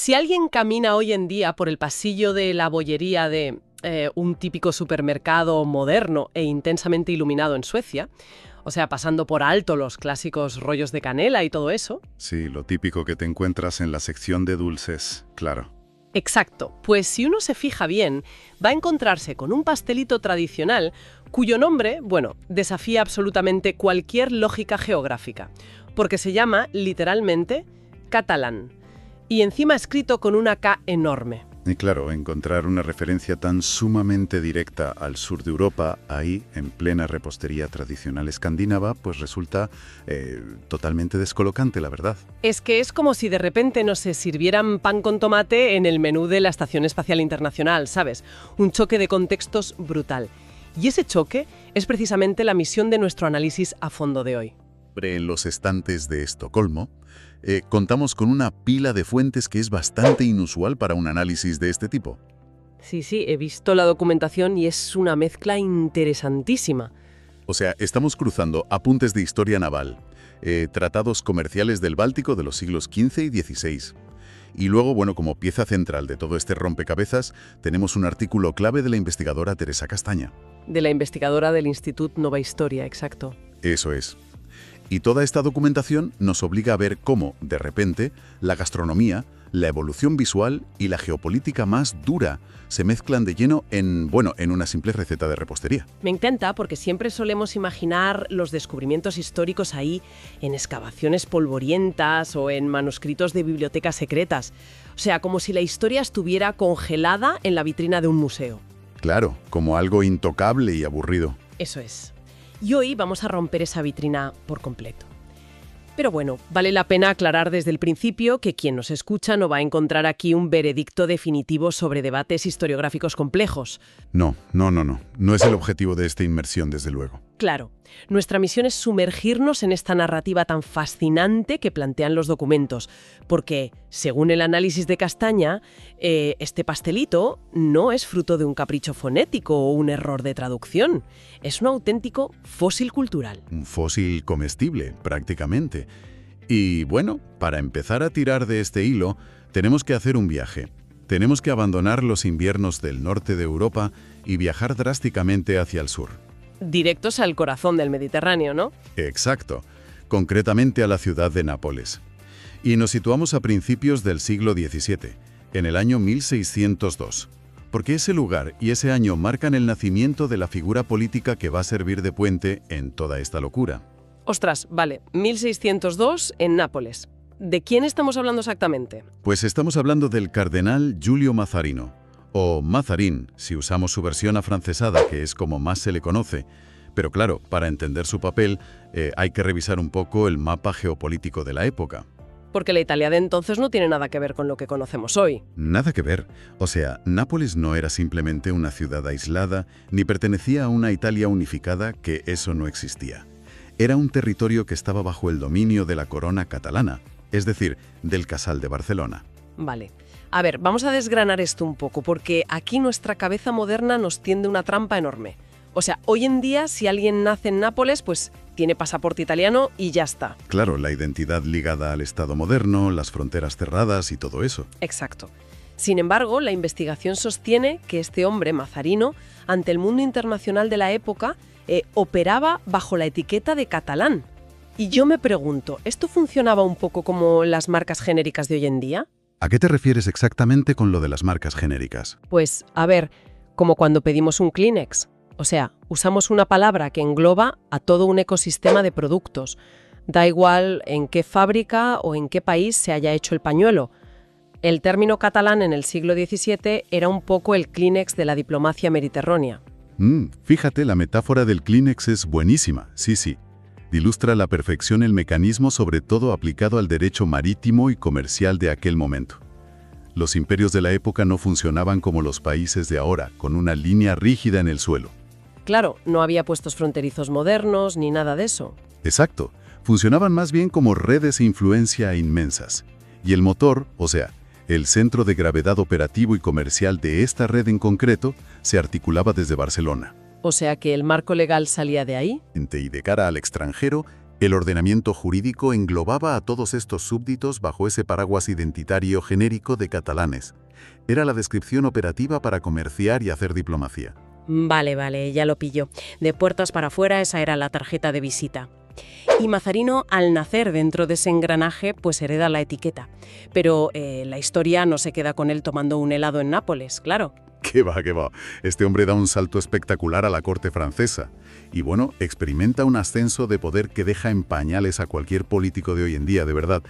Si alguien camina hoy en día por el pasillo de la bollería de un típico supermercado moderno e intensamente iluminado en Suecia, o sea, pasando por alto los clásicos rollos de canela y todo eso. Sí, lo típico que te encuentras en la sección de dulces, claro. Exacto, pues si uno se fija bien, va a encontrarse con un pastelito tradicional cuyo nombre, bueno, desafía absolutamente cualquier lógica geográfica, porque se llama, literalmente, catalán, y encima escrito con una K enorme. Y claro, encontrar una referencia tan sumamente directa al sur de Europa, ahí, en plena repostería tradicional escandinava, pues resulta totalmente descolocante, la verdad. Es que es como si de repente nos se sirvieran pan con tomate en el menú de la Estación Espacial Internacional, ¿sabes? Un choque de contextos brutal. Y ese choque es precisamente la misión de nuestro análisis a fondo de hoy. En los estantes de Estocolmo, contamos con una pila de fuentes que es bastante inusual para un análisis de este tipo. Sí, he visto la documentación y es una mezcla interesantísima. O sea, estamos cruzando apuntes de historia naval, tratados comerciales del Báltico de los siglos XV y XVI. Y luego, bueno, como pieza central de todo este rompecabezas, tenemos un artículo clave de la investigadora Teresa Castaña. De la investigadora del Institut Nova Historia, exacto. Eso es. Y toda esta documentación nos obliga a ver cómo, de repente, la gastronomía, la evolución visual y la geopolítica más dura se mezclan de lleno en una simple receta de repostería. Me encanta porque siempre solemos imaginar los descubrimientos históricos ahí en excavaciones polvorientas o en manuscritos de bibliotecas secretas. O sea, como si la historia estuviera congelada en la vitrina de un museo. Claro, como algo intocable y aburrido. Eso es. Y hoy vamos a romper esa vitrina por completo. Pero bueno, vale la pena aclarar desde el principio que quien nos escucha no va a encontrar aquí un veredicto definitivo sobre debates historiográficos complejos. No. No es el objetivo de esta inmersión, desde luego. Claro, nuestra misión es sumergirnos en esta narrativa tan fascinante que plantean los documentos, porque, según el análisis de Castaña, este pastelito no es fruto de un capricho fonético o un error de traducción. Es un auténtico fósil cultural. Un fósil comestible, prácticamente. Y bueno, para empezar a tirar de este hilo, tenemos que hacer un viaje. Tenemos que abandonar los inviernos del norte de Europa y viajar drásticamente hacia el sur. Directos al corazón del Mediterráneo, ¿no? Exacto, concretamente a la ciudad de Nápoles. Y nos situamos a principios del siglo XVII, en el año 1602, porque ese lugar y ese año marcan el nacimiento de la figura política que va a servir de puente en toda esta locura. Ostras, vale, 1602 en Nápoles. ¿De quién estamos hablando exactamente? Pues estamos hablando del cardenal Giulio Mazarino, o Mazarín, si usamos su versión afrancesada, que es como más se le conoce. Pero claro, para entender su papel hay que revisar un poco el mapa geopolítico de la época. Porque la Italia de entonces no tiene nada que ver con lo que conocemos hoy. Nada que ver. O sea, Nápoles no era simplemente una ciudad aislada, ni pertenecía a una Italia unificada, que eso no existía. Era un territorio que estaba bajo el dominio de la corona catalana, es decir, del Casal de Barcelona. Vale. A ver, vamos a desgranar esto un poco, porque aquí nuestra cabeza moderna nos tiende una trampa enorme. O sea, hoy en día, si alguien nace en Nápoles, pues tiene pasaporte italiano y ya está. Claro, la identidad ligada al Estado moderno, las fronteras cerradas y todo eso. Exacto. Sin embargo, la investigación sostiene que este hombre, Mazarino, ante el mundo internacional de la época, operaba bajo la etiqueta de catalán. Y yo me pregunto, ¿esto funcionaba un poco como las marcas genéricas de hoy en día? ¿A qué te refieres exactamente con lo de las marcas genéricas? Pues, a ver, como cuando pedimos un Kleenex. O sea, usamos una palabra que engloba a todo un ecosistema de productos. Da igual en qué fábrica o en qué país se haya hecho el pañuelo. El término catalán en el siglo XVII era un poco el Kleenex de la diplomacia mediterránea. Fíjate, la metáfora del Kleenex es buenísima, sí. Ilustra a la perfección el mecanismo, sobre todo aplicado al derecho marítimo y comercial de aquel momento. Los imperios de la época no funcionaban como los países de ahora, con una línea rígida en el suelo. Claro, no había puestos fronterizos modernos ni nada de eso. Exacto, funcionaban más bien como redes de influencia inmensas. Y el motor, o sea, el centro de gravedad operativo y comercial de esta red en concreto, se articulaba desde Barcelona. O sea que el marco legal salía de ahí. Y de cara al extranjero, El ordenamiento jurídico englobaba a todos estos súbditos bajo ese paraguas identitario genérico de catalanes. Era la descripción operativa para comerciar y hacer diplomacia. Vale, vale, ya lo pillo. De puertas para afuera, esa era la tarjeta de visita. Y Mazarino, al nacer dentro de ese engranaje, pues hereda la etiqueta. Pero la historia no se queda con él tomando un helado en Nápoles, claro. ¡Qué va, qué va! Este hombre da un salto espectacular a la corte francesa. Y bueno, experimenta un ascenso de poder que deja en pañales a cualquier político de hoy en día, de verdad.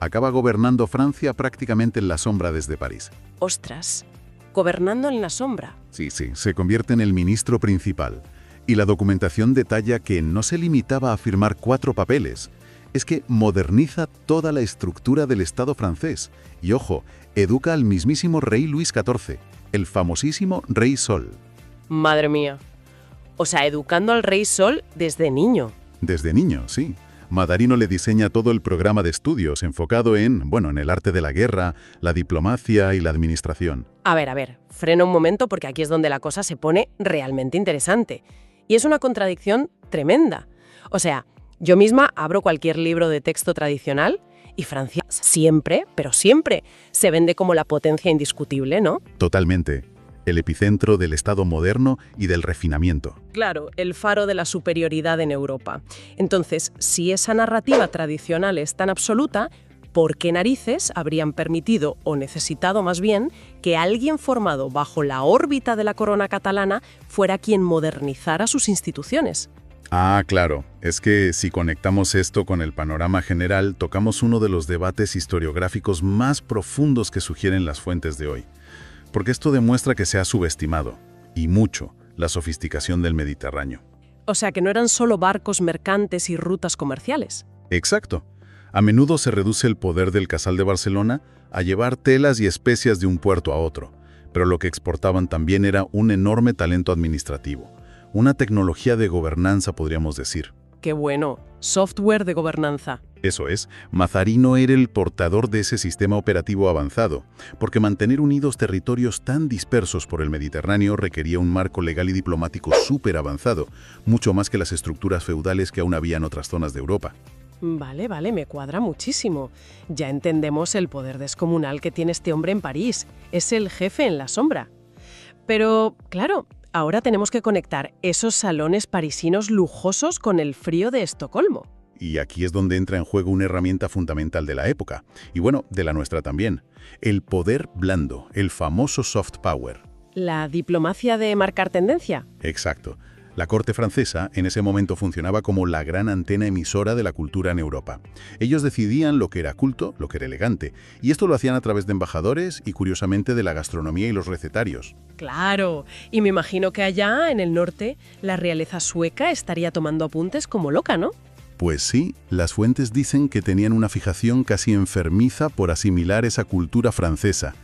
Acaba gobernando Francia prácticamente en la sombra desde París. ¡Ostras! Gobernando en la sombra. Sí, se convierte en el ministro principal. Y la documentación detalla que no se limitaba a firmar 4 papeles. Es que moderniza toda la estructura del Estado francés. Y ojo, educa al mismísimo rey Luis XIV, el famosísimo Rey Sol. Madre mía. O sea, educando al Rey Sol desde niño. Desde niño, sí. Mazarino le diseña todo el programa de estudios enfocado en el arte de la guerra, la diplomacia y la administración. A ver, frena un momento porque aquí es donde la cosa se pone realmente interesante. Y es una contradicción tremenda. O sea, yo misma abro cualquier libro de texto tradicional y Francia siempre, pero siempre, se vende como la potencia indiscutible, ¿no? Totalmente. El epicentro del Estado moderno y del refinamiento. Claro, el faro de la superioridad en Europa. Entonces, si esa narrativa tradicional es tan absoluta, ¿por qué narices habrían permitido, o necesitado más bien, que alguien formado bajo la órbita de la corona catalana fuera quien modernizara sus instituciones? Ah, claro. Es que si conectamos esto con el panorama general, tocamos uno de los debates historiográficos más profundos que sugieren las fuentes de hoy. Porque esto demuestra que se ha subestimado, y mucho, la sofisticación del Mediterráneo. O sea, que no eran solo barcos mercantes y rutas comerciales. Exacto. A menudo se reduce el poder del Casal de Barcelona a llevar telas y especias de un puerto a otro, pero lo que exportaban también era un enorme talento administrativo, una tecnología de gobernanza, podríamos decir. ¡Qué bueno! Software de gobernanza. Eso es, Mazarino era el portador de ese sistema operativo avanzado, porque mantener unidos territorios tan dispersos por el Mediterráneo requería un marco legal y diplomático súper avanzado, mucho más que las estructuras feudales que aún había en otras zonas de Europa. Vale, me cuadra muchísimo. Ya entendemos el poder descomunal que tiene este hombre en París. Es el jefe en la sombra. Pero, claro, ahora tenemos que conectar esos salones parisinos lujosos con el frío de Estocolmo. Y aquí es donde entra en juego una herramienta fundamental de la época, y bueno, de la nuestra también. El poder blando, el famoso soft power. ¿La diplomacia de marcar tendencia? Exacto. La corte francesa en ese momento funcionaba como la gran antena emisora de la cultura en Europa. Ellos decidían lo que era culto, lo que era elegante, y esto lo hacían a través de embajadores y curiosamente de la gastronomía y los recetarios. Claro, y me imagino que allá, en el norte, la realeza sueca estaría tomando apuntes como loca, ¿no? Pues sí, las fuentes dicen que tenían una fijación casi enfermiza por asimilar esa cultura francesa.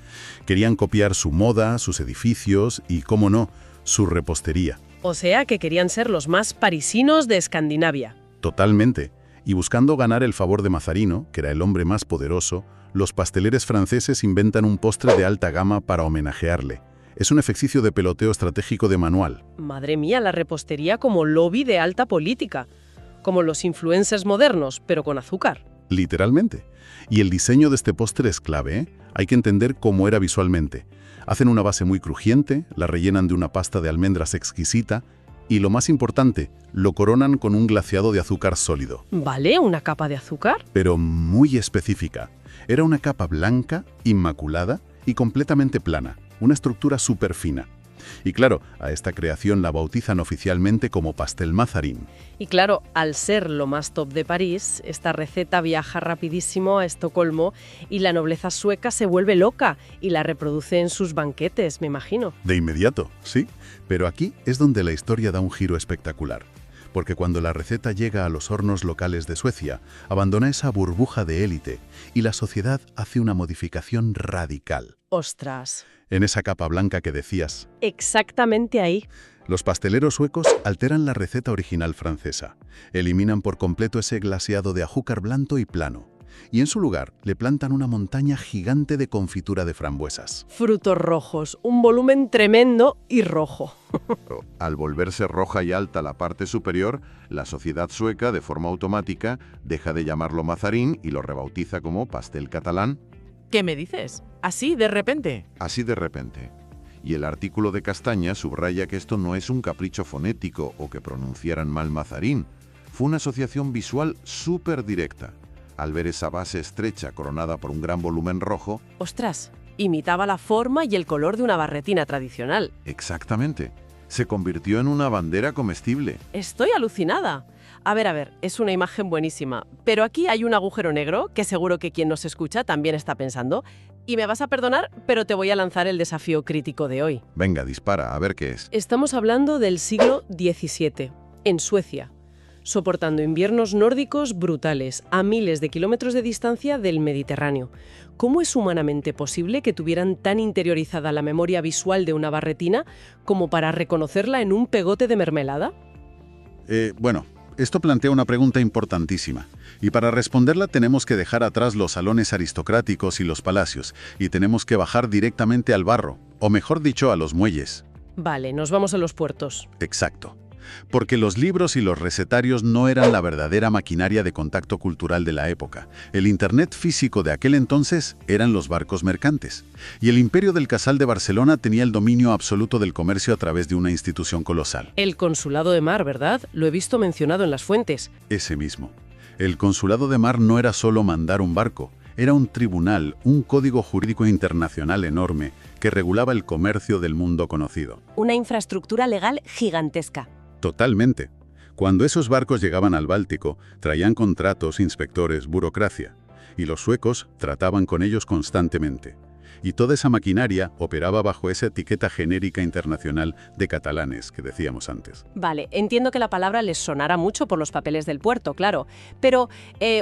Querían copiar su moda, sus edificios y, cómo no, su repostería. O sea, que querían ser los más parisinos de Escandinavia. Totalmente. Y buscando ganar el favor de Mazarino, que era el hombre más poderoso, los pasteleres franceses inventan un postre de alta gama para homenajearle. Es un ejercicio de peloteo estratégico de manual. Madre mía, la repostería como lobby de alta política. Como los influencers modernos, pero con azúcar. Literalmente. Y el diseño de este postre es clave, ¿eh? Hay que entender cómo era visualmente. Hacen una base muy crujiente, la rellenan de una pasta de almendras exquisita y, lo más importante, lo coronan con un glaseado de azúcar sólido. ¿Vale? ¿Una capa de azúcar? Pero muy específica. Era una capa blanca, inmaculada y completamente plana, una estructura súper fina. Y claro, a esta creación la bautizan oficialmente como pastel Mazarín. Y claro, al ser lo más top de París, esta receta viaja rapidísimo a Estocolmo y la nobleza sueca se vuelve loca y la reproduce en sus banquetes, me imagino. De inmediato, sí. Pero aquí es donde la historia da un giro espectacular. Porque cuando la receta llega a los hornos locales de Suecia, abandona esa burbuja de élite y la sociedad hace una modificación radical. ¡Ostras! En esa capa blanca que decías. Exactamente ahí. Los pasteleros suecos alteran la receta original francesa. Eliminan por completo ese glaseado de azúcar blando y plano. Y en su lugar le plantan una montaña gigante de confitura de frambuesas. Frutos rojos, un volumen tremendo y rojo. Al volverse roja y alta la parte superior, la sociedad sueca, de forma automática, deja de llamarlo mazarín y lo rebautiza como pastel catalán. ¿Qué me dices? ¿Así, de repente? Así de repente. Y el artículo de Castaña subraya que esto no es un capricho fonético o que pronunciaran mal mazarín. Fue una asociación visual súper directa. Al ver esa base estrecha coronada por un gran volumen rojo... ¡Ostras! Imitaba la forma y el color de una barretina tradicional. Exactamente. Se convirtió en una bandera comestible. Estoy alucinada. A ver, es una imagen buenísima, pero aquí hay un agujero negro que seguro que quien nos escucha también está pensando. Y me vas a perdonar, pero te voy a lanzar el desafío crítico de hoy. Venga, dispara, a ver qué es. Estamos hablando del siglo XVII, en Suecia, soportando inviernos nórdicos brutales a miles de kilómetros de distancia del Mediterráneo. ¿Cómo es humanamente posible que tuvieran tan interiorizada la memoria visual de una barretina como para reconocerla en un pegote de mermelada? Bueno, esto plantea una pregunta importantísima. Y para responderla tenemos que dejar atrás los salones aristocráticos y los palacios, y tenemos que bajar directamente al barro, o mejor dicho, a los muelles. Vale, nos vamos a los puertos. Exacto. Porque los libros y los recetarios no eran la verdadera maquinaria de contacto cultural de la época. El Internet físico de aquel entonces eran los barcos mercantes. Y el imperio del Casal de Barcelona tenía el dominio absoluto del comercio a través de una institución colosal. El Consulado de Mar, ¿verdad? Lo he visto mencionado en las fuentes. Ese mismo. El Consulado de Mar no era solo mandar un barco, era un tribunal, un código jurídico internacional enorme que regulaba el comercio del mundo conocido. Una infraestructura legal gigantesca. Totalmente. Cuando esos barcos llegaban al Báltico, traían contratos, inspectores, burocracia. Y los suecos trataban con ellos constantemente. Y toda esa maquinaria operaba bajo esa etiqueta genérica internacional de catalanes que decíamos antes. Vale, entiendo que la palabra les sonará mucho por los papeles del puerto, claro. Pero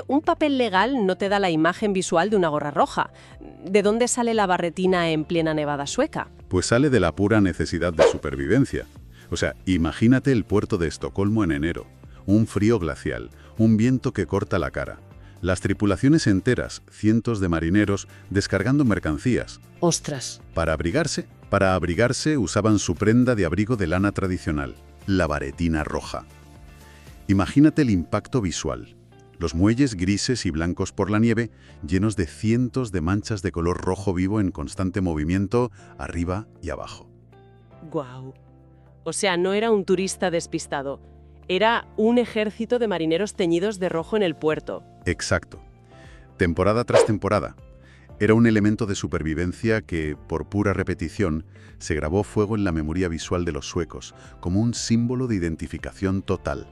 un papel legal no te da la imagen visual de una gorra roja. ¿De dónde sale la barretina en plena nevada sueca? Pues sale de la pura necesidad de supervivencia. O sea, imagínate el puerto de Estocolmo en enero. Un frío glacial, un viento que corta la cara. Las tripulaciones enteras, cientos de marineros, descargando mercancías. ¡Ostras! Para abrigarse usaban su prenda de abrigo de lana tradicional, la barretina roja. Imagínate el impacto visual. Los muelles grises y blancos por la nieve, llenos de cientos de manchas de color rojo vivo en constante movimiento, arriba y abajo. ¡Guau! O sea, no era un turista despistado. Era un ejército de marineros teñidos de rojo en el puerto. Exacto. Temporada tras temporada. Era un elemento de supervivencia que, por pura repetición, se grabó fuego en la memoria visual de los suecos, como un símbolo de identificación total.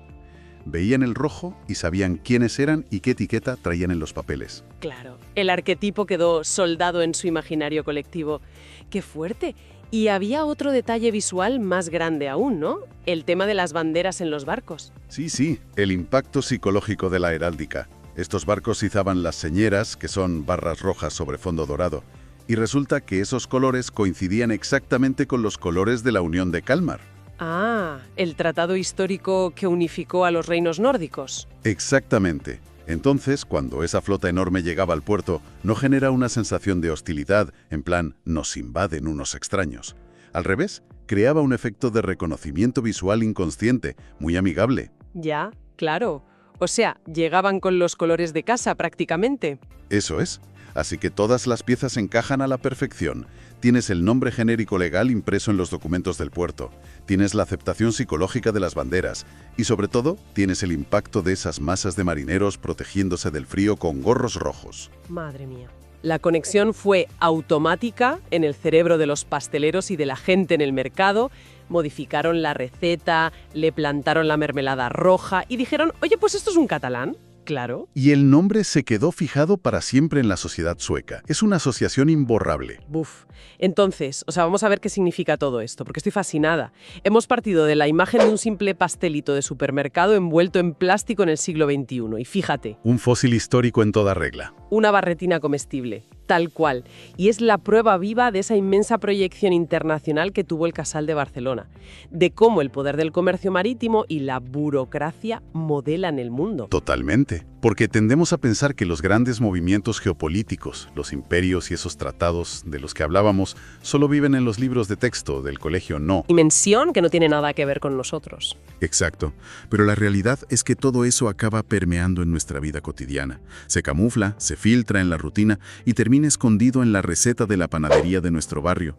Veían el rojo y sabían quiénes eran y qué etiqueta traían en los papeles. Claro, el arquetipo quedó soldado en su imaginario colectivo. ¡Qué fuerte! Y había otro detalle visual más grande aún, ¿no? El tema de las banderas en los barcos. Sí, el impacto psicológico de la heráldica. Estos barcos izaban las señeras, que son barras rojas sobre fondo dorado, y resulta que esos colores coincidían exactamente con los colores de la Unión de Kalmar. Ah, el tratado histórico que unificó a los reinos nórdicos. Exactamente. Entonces, cuando esa flota enorme llegaba al puerto, no genera una sensación de hostilidad, en plan, nos invaden unos extraños. Al revés, creaba un efecto de reconocimiento visual inconsciente, muy amigable. Ya, claro. O sea, llegaban con los colores de casa prácticamente. Eso es. Así que todas las piezas encajan a la perfección. Tienes el nombre genérico legal impreso en los documentos del puerto. Tienes la aceptación psicológica de las banderas. Y sobre todo, tienes el impacto de esas masas de marineros protegiéndose del frío con gorros rojos. Madre mía. La conexión fue automática en el cerebro de los pasteleros y de la gente en el mercado. Modificaron la receta, le plantaron la mermelada roja y dijeron, oye, pues esto es un catalán. Claro. Y el nombre se quedó fijado para siempre en la sociedad sueca. Es una asociación imborrable. Buf. Entonces, vamos a ver qué significa todo esto, porque estoy fascinada. Hemos partido de la imagen de un simple pastelito de supermercado envuelto en plástico en el siglo XXI. Y fíjate. Un fósil histórico en toda regla. Una barretina comestible. Tal cual. Y es la prueba viva de esa inmensa proyección internacional que tuvo el Casal de Barcelona, de cómo el poder del comercio marítimo y la burocracia modelan el mundo. Totalmente. Porque tendemos a pensar que los grandes movimientos geopolíticos, los imperios y esos tratados de los que hablábamos, solo viven en los libros de texto del colegio. No. Dimensión que no tiene nada que ver con nosotros. Exacto. Pero la realidad es que todo eso acaba permeando en nuestra vida cotidiana. Se camufla, se filtra en la rutina y termina escondido en la receta de la panadería de nuestro barrio.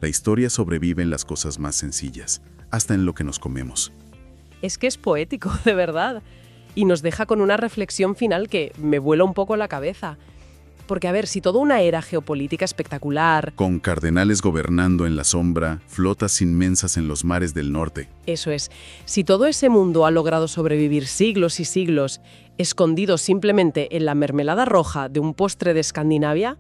La historia sobrevive en las cosas más sencillas, hasta en lo que nos comemos. Es que es poético, de verdad. Y nos deja con una reflexión final que me vuela un poco la cabeza. Porque, a ver, si toda una era geopolítica espectacular... Con cardenales gobernando en la sombra, flotas inmensas en los mares del norte. Eso es. Si todo ese mundo ha logrado sobrevivir siglos y siglos, escondido simplemente en la mermelada roja de un postre de Escandinavia,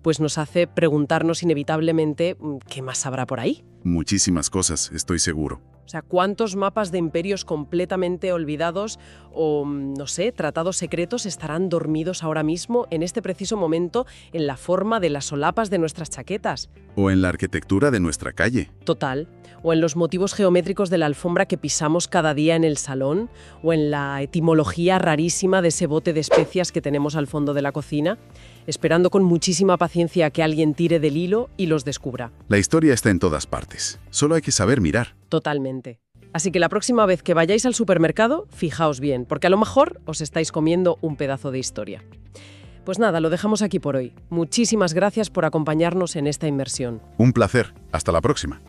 pues nos hace preguntarnos inevitablemente ¿qué más habrá por ahí? Muchísimas cosas, estoy seguro. O sea, ¿cuántos mapas de imperios completamente olvidados o, no sé, tratados secretos estarán dormidos ahora mismo, en este preciso momento, en la forma de las solapas de nuestras chaquetas? O en la arquitectura de nuestra calle. Total. O en los motivos geométricos de la alfombra que pisamos cada día en el salón, o en la etimología rarísima de ese bote de especias que tenemos al fondo de la cocina, esperando con muchísima paciencia a que alguien tire del hilo y los descubra. La historia está en todas partes. Solo hay que saber mirar. Totalmente. Así que la próxima vez que vayáis al supermercado, fijaos bien, porque a lo mejor os estáis comiendo un pedazo de historia. Pues nada, lo dejamos aquí por hoy. Muchísimas gracias por acompañarnos en esta inmersión. Un placer. Hasta la próxima.